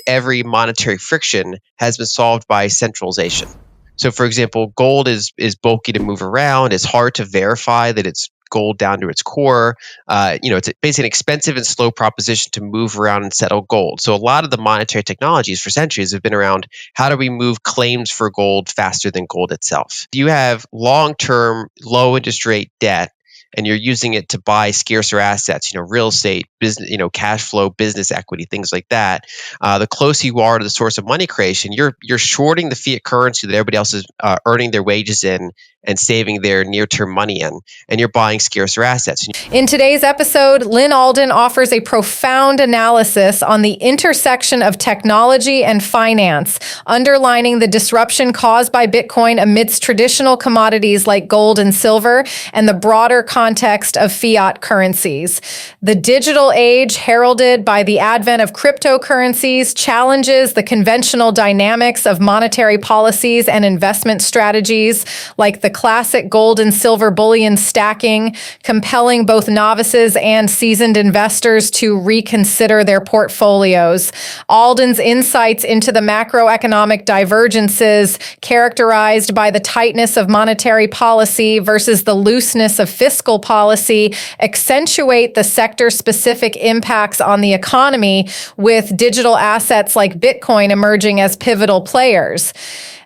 every monetary friction has been solved by centralization. So, for example, gold is bulky to move around. It's hard to verify that it's gold down to its core. It's basically an expensive and slow proposition to move around and settle gold. So, a lot of the monetary technologies for centuries have been around how do we move claims for gold faster than gold itself. If you have long-term, low interest rate debt, and you're using it to buy scarcer assets, real estate, business, cash flow, business equity, things like that. The closer you are to the source of money creation, you're shorting the fiat currency that everybody else is earning their wages in and saving their near-term money in, and you're buying scarcer assets. In today's episode, Lyn Alden offers a profound analysis on the intersection of technology and finance, underlining the disruption caused by Bitcoin amidst traditional commodities like gold and silver and the broader context of fiat currencies. The digital age, heralded by the advent of cryptocurrencies, challenges the conventional dynamics of monetary policies and investment strategies like the classic gold and silver bullion stacking, compelling both novices and seasoned investors to reconsider their portfolios. Alden's insights into the macroeconomic divergences characterized by the tightness of monetary policy versus the looseness of fiscal policy accentuate the sector-specific impacts on the economy, with digital assets like Bitcoin emerging as pivotal players.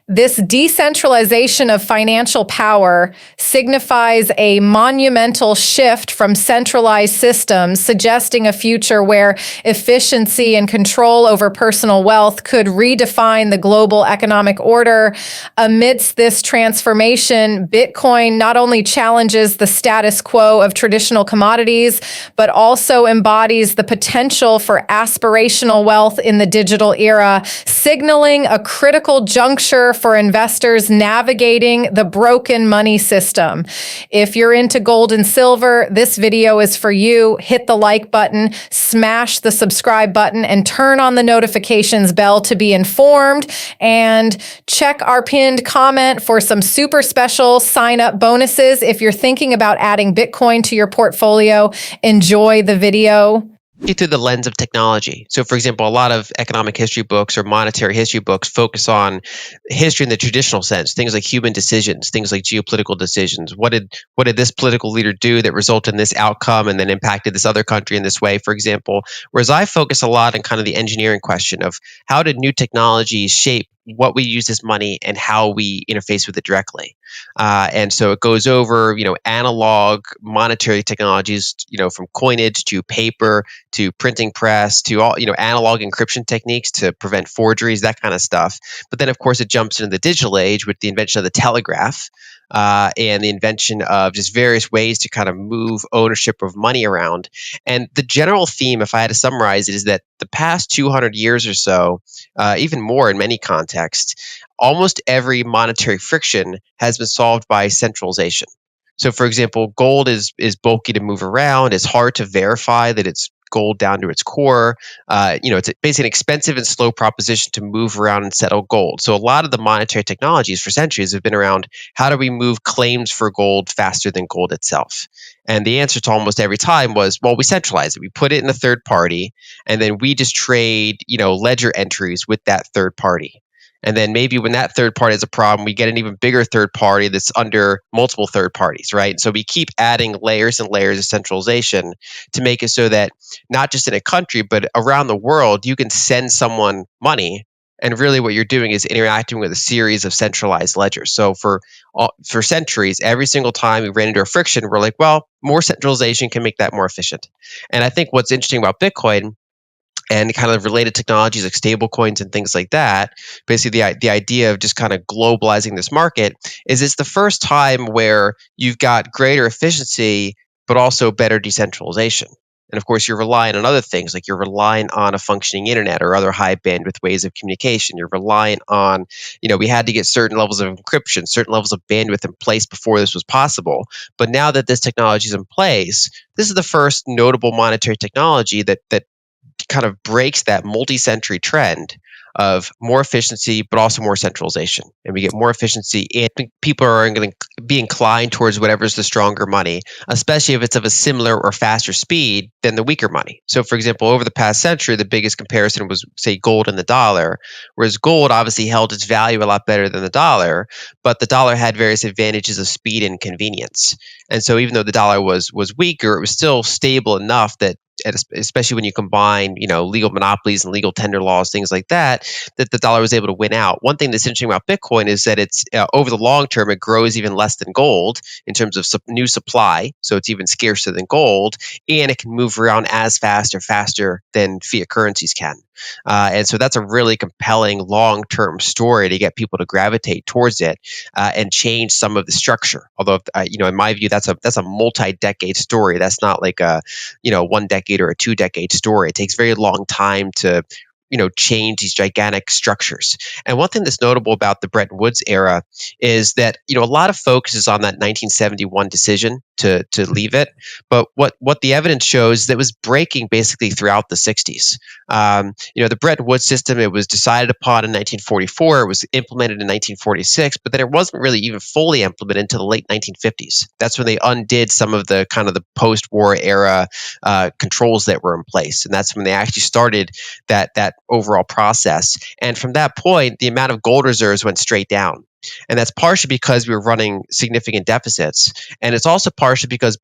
This decentralization of financial power signifies a monumental shift from centralized systems, suggesting a future where efficiency and control over personal wealth could redefine the global economic order. Amidst this transformation, Bitcoin not only challenges the status quo of traditional commodities, but also embodies the potential for aspirational wealth in the digital era, signaling a critical juncture for investors navigating the broken money system. If you're into gold and silver, this video is for you. Hit the like button, smash the subscribe button, and turn on the notifications bell to be informed. And check our pinned comment for some super special sign-up bonuses. If you're thinking about adding Bitcoin to your portfolio, enjoy the video. Through the lens of technology. So, for example, a lot of economic history books or monetary history books focus on history in the traditional sense, things like human decisions, things like geopolitical decisions. What did this political leader do that resulted in this outcome and then impacted this other country in this way, for example? Whereas I focus a lot on kind of the engineering question of how did new technologies shape what we use as money and how we interface with it directly. And so it goes over, analog monetary technologies, from coinage to paper to printing press to all, analog encryption techniques to prevent forgeries, that kind of stuff. But then, of course, it jumps into the digital age with the invention of the telegraph. And the invention of just various ways to kind of move ownership of money around. And the general theme, if I had to summarize it, is that the past 200 years or so, even more in many contexts, almost every monetary friction has been solved by centralization. So, for example, gold is bulky to move around. It's hard to verify that it's gold down to its core. It's basically an expensive and slow proposition to move around and settle gold. So a lot of the monetary technologies for centuries have been around how do we move claims for gold faster than gold itself? And the answer to almost every time was, well, we centralize it. We put it in a third party, and then we just trade, ledger entries with that third party. And then maybe when that third party has a problem, we get an even bigger third party that's under multiple third parties, right? So we keep adding layers and layers of centralization to make it so that not just in a country, but around the world, you can send someone money. And really what you're doing is interacting with a series of centralized ledgers. So for centuries, every single time we ran into a friction, we're like, well, more centralization can make that more efficient. And I think what's interesting about Bitcoin and kind of related technologies like stable coins and things like that, basically the idea of just kind of globalizing this market is it's the first time where you've got greater efficiency, but also better decentralization. And of course, you're relying on other things, like you're relying on a functioning internet or other high bandwidth ways of communication. You're relying on, we had to get certain levels of encryption, certain levels of bandwidth in place before this was possible. But now that this technology is in place, this is the first notable monetary technology that kind of breaks that multi-century trend of more efficiency, but also more centralization. And we get more efficiency, and people are going to be inclined towards whatever's the stronger money, especially if it's of a similar or faster speed than the weaker money. So, for example, over the past century, the biggest comparison was, say, gold and the dollar, whereas gold obviously held its value a lot better than the dollar, but the dollar had various advantages of speed and convenience. And so, even though the dollar was weaker, it was still stable enough that, especially when you combine, legal monopolies and legal tender laws, things like that, that the dollar was able to win out. One thing that's interesting about Bitcoin is that it's over the long term, it grows even less than gold in terms of new supply, so it's even scarcer than gold, and it can move around as fast or faster than fiat currencies can. And so that's a really compelling long-term story to get people to gravitate towards it and change some of the structure. Although, in my view, that's a multi-decade story. That's not like a 1 decade or a 2 decade story. It takes very long time to change these gigantic structures. And one thing that's notable about the Bretton Woods era is that a lot of focus is on that 1971 decision to leave it, but what the evidence shows is that it was breaking basically throughout the 60s. The Bretton Woods system, it was decided upon in 1944, it was implemented in 1946, but then it wasn't really even fully implemented until the late 1950s. That's when they undid some of the kind of the post-war era controls that were in place, and that's when they actually started that overall process. And from that point, the amount of gold reserves went straight down. And that's partially because we were running significant deficits. And it's also partially because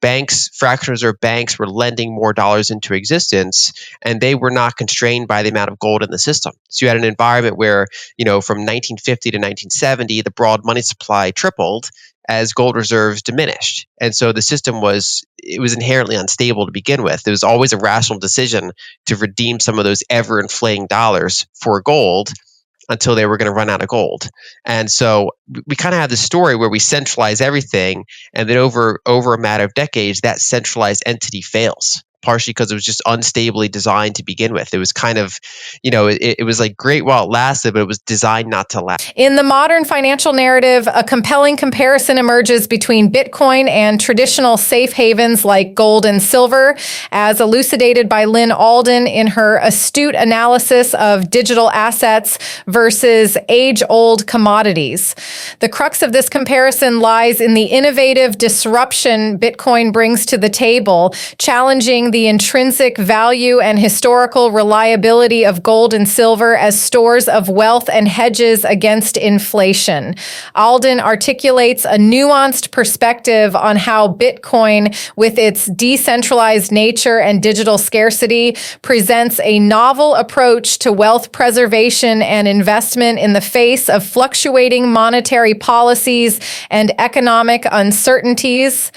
fractional reserve banks were lending more dollars into existence, and they were not constrained by the amount of gold in the system. So you had an environment where, from 1950 to 1970, the broad money supply tripled as gold reserves diminished. And so the system was inherently unstable to begin with. It was always a rational decision to redeem some of those ever-inflating dollars for gold until they were going to run out of gold. And so we kind of have this story where we centralize everything, and then over a matter of decades, that centralized entity fails, partially because it was just unstably designed to begin with. It was kind of, it was like great while it lasted, but it was designed not to last. In the modern financial narrative, a compelling comparison emerges between Bitcoin and traditional safe havens like gold and silver, as elucidated by Lyn Alden in her astute analysis of digital assets versus age-old commodities. The crux of this comparison lies in the innovative disruption Bitcoin brings to the table, challenging the intrinsic value and historical reliability of gold and silver as stores of wealth and hedges against inflation. Alden articulates a nuanced perspective on how Bitcoin, with its decentralized nature and digital scarcity, presents a novel approach to wealth preservation and investment in the face of fluctuating monetary policies and economic uncertainties.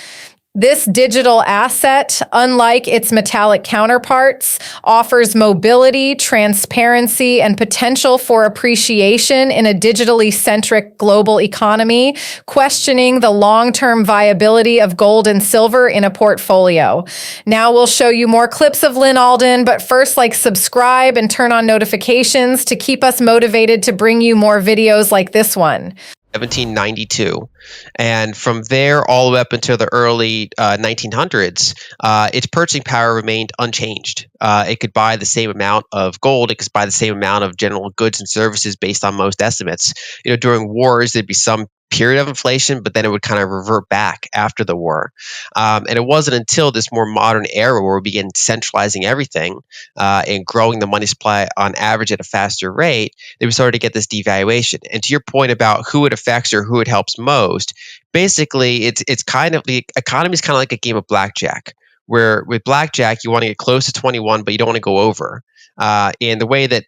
This digital asset, unlike its metallic counterparts, offers mobility, transparency, and potential for appreciation in a digitally centric global economy, questioning the long-term viability of gold and silver in a portfolio. Now we'll show you more clips of Lyn Alden, but first, subscribe and turn on notifications to keep us motivated to bring you more videos like this one. 1792, and from there all the way up until the early 1900s, its purchasing power remained unchanged. It could buy the same amount of gold, it could buy the same amount of general goods and services based on most estimates. During wars, there'd be some period of inflation, but then it would kind of revert back after the war. And it wasn't until this more modern era where we began centralizing everything and growing the money supply on average at a faster rate that we started to get this devaluation. And to your point about who it affects or who it helps most, basically it's kind of, the economy is kind of like a game of blackjack, where with blackjack you want to get close to 21, but you don't want to go over. And the way that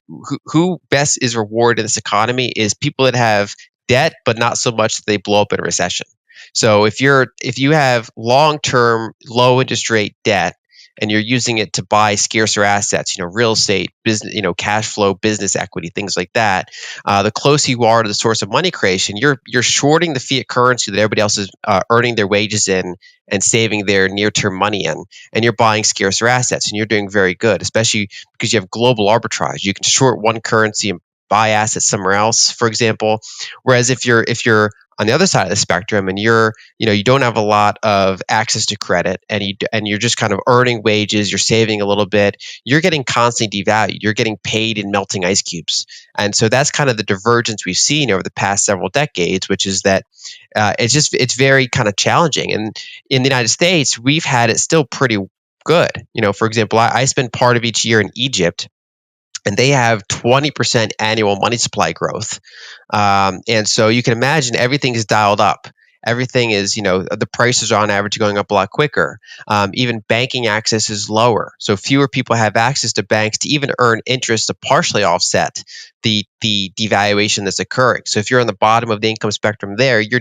who best is rewarded in this economy is people that have debt, but not so much that they blow up in a recession. So if you have long-term low interest rate debt and you're using it to buy scarcer assets, real estate, business, cash flow, business equity, things like that, the closer you are to the source of money creation, you're shorting the fiat currency that everybody else is earning their wages in and saving their near-term money in, and you're buying scarcer assets, and you're doing very good, especially because you have global arbitrage. You can short one currency and buy assets somewhere else, for example. Whereas if you're on the other side of the spectrum, and you don't have a lot of access to credit, and you're just kind of earning wages, you're saving a little bit, you're getting constantly devalued. You're getting paid in melting ice cubes. And so that's kind of the divergence we've seen over the past several decades, which is that it's very kind of challenging. And in the United States, we've had it still pretty good. For example, I spend part of each year in Egypt, and they have 20% annual money supply growth. And so you can imagine everything is dialed up. Everything is, the prices are on average going up a lot quicker. Even banking access is lower. So fewer people have access to banks to even earn interest to partially offset the devaluation that's occurring. So if you're on the bottom of the income spectrum there, you're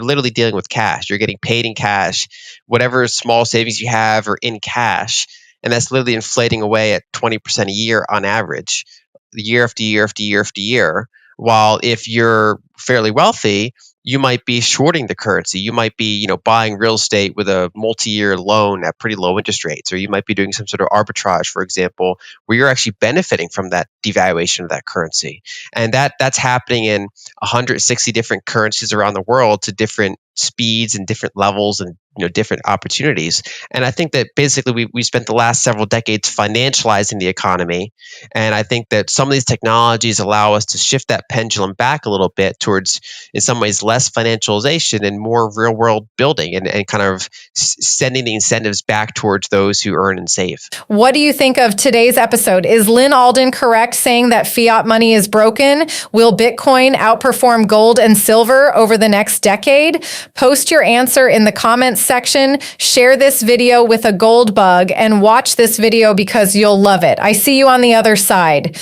literally dealing with cash. You're getting paid in cash. Whatever small savings you have are in cash. And that's literally inflating away at 20% a year on average, year after year after year after year. While if you're fairly wealthy, you might be shorting the currency. You might be, buying real estate with a multi-year loan at pretty low interest rates, or you might be doing some sort of arbitrage, for example, where you're actually benefiting from that devaluation of that currency. And that's happening in 160 different currencies around the world to different speeds and different levels and different opportunities. And I think that basically we spent the last several decades financializing the economy. And I think that some of these technologies allow us to shift that pendulum back a little bit towards, in some ways, less financialization and more real world building, and kind of sending the incentives back towards those who earn and save. What do you think of today's episode? Is Lyn Alden correct saying that fiat money is broken? Will Bitcoin outperform gold and silver over the next decade? Post your answer in the comments section. Share this video with a gold bug and watch this video because you'll love it. I see you on the other side.